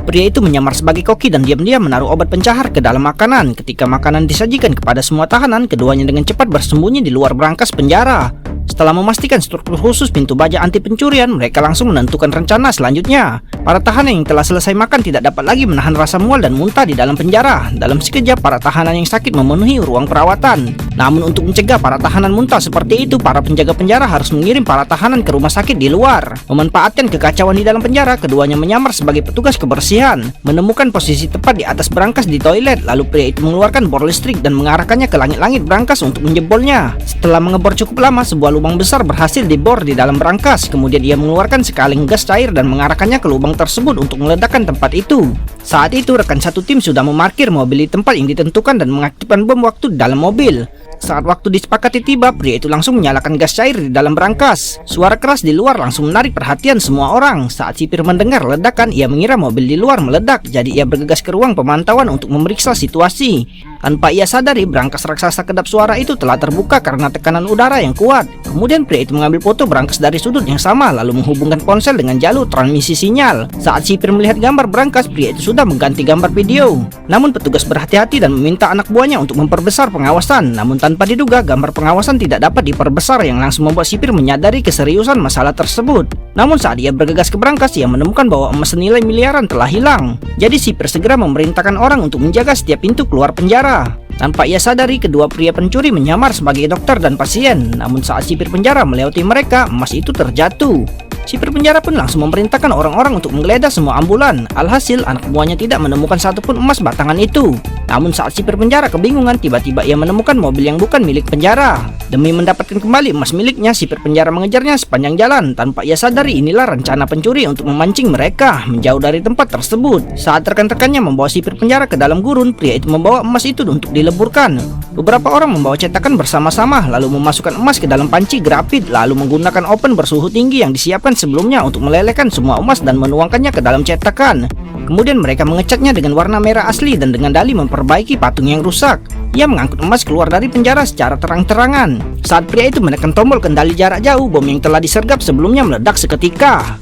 Pria itu menyamar sebagai koki dan diam-diam menaruh obat pencahar ke dalam makanan. Ketika makanan disajikan kepada semua tahanan, keduanya dengan cepat bersembunyi di luar brankas penjara. Setelah memastikan struktur khusus pintu baja anti pencurian, mereka langsung menentukan rencana selanjutnya. Para tahanan yang telah selesai makan tidak dapat lagi menahan rasa mual dan muntah di dalam penjara. Dalam sekejap, para tahanan yang sakit memenuhi ruang perawatan. Namun untuk mencegah para tahanan muntah seperti itu, para penjaga penjara harus mengirim para tahanan ke rumah sakit di luar. Memanfaatkan kekacauan di dalam penjara, keduanya menyamar sebagai petugas kebersihan. Menemukan posisi tepat di atas brankas di toilet, lalu pria itu mengeluarkan bor listrik dan mengarahkannya ke langit-langit brankas untuk menjebolnya. Setelah mengebor cukup lama, sebuah lubang besar berhasil dibor di dalam brankas. Kemudian ia mengeluarkan sekaleng gas cair dan mengarahkannya ke lubang tersebut untuk meledakkan tempat itu. Saat itu rekan satu tim sudah memarkir mobil di tempat yang ditentukan dan mengaktifkan bom waktu di dalam mobil. Saat waktu disepakati tiba, pria itu langsung menyalakan gas cair di dalam brankas. Suara keras di luar langsung menarik perhatian semua orang. Saat sipir mendengar ledakan, ia mengira mobil di luar meledak. Jadi ia bergegas ke ruang pemantauan untuk memeriksa situasi. Tanpa ia sadari, brankas raksasa kedap suara itu telah terbuka karena tekanan udara yang kuat. Kemudian pria itu mengambil foto brankas dari sudut yang sama, lalu menghubungkan ponsel dengan jalur transmisi sinyal. Saat sipir melihat gambar brankas, pria itu sudah mengganti gambar video. Namun petugas berhati-hati dan meminta anak buahnya untuk memperbesar pengawasan. Namun tanpa diduga, gambar pengawasan tidak dapat diperbesar yang langsung membuat sipir menyadari keseriusan masalah tersebut. Namun saat ia bergegas ke brankas, ia menemukan bahwa emas senilai miliaran telah hilang. Jadi sipir segera memerintahkan orang untuk menjaga setiap pintu keluar penjara. Tanpa ia sadari, kedua pria pencuri menyamar sebagai dokter dan pasien. Namun saat sipir penjara melewati mereka, emas itu terjatuh. Sipir penjara pun langsung memerintahkan orang-orang untuk menggeledah semua ambulan. Alhasil, anak buahnya tidak menemukan satupun emas batangan itu. Namun saat sipir penjara kebingungan, tiba-tiba ia menemukan mobil yang bukan milik penjara. Demi mendapatkan kembali emas miliknya, sipir penjara mengejarnya sepanjang jalan. Tanpa ia sadari, inilah rencana pencuri untuk memancing mereka menjauh dari tempat tersebut. Saat rekan-rekannya membawa sipir penjara ke dalam gurun, pria itu membawa emas itu untuk dileburkan. Beberapa orang membawa cetakan bersama-sama, lalu memasukkan emas ke dalam panci grafit, lalu menggunakan oven bersuhu tinggi yang disiapkan sebelumnya untuk melelehkan semua emas dan menuangkannya ke dalam cetakan. Kemudian mereka mengecatnya dengan warna merah asli dan dengan dalih memperbaiki patung yang rusak. Ia mengangkut emas keluar dari penjara secara terang-terangan. Saat pria itu menekan tombol kendali jarak jauh, bom yang telah disergap sebelumnya meledak seketika.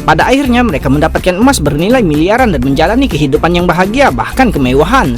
Pada akhirnya mereka mendapatkan emas bernilai miliaran dan menjalani kehidupan yang bahagia, bahkan kemewahan.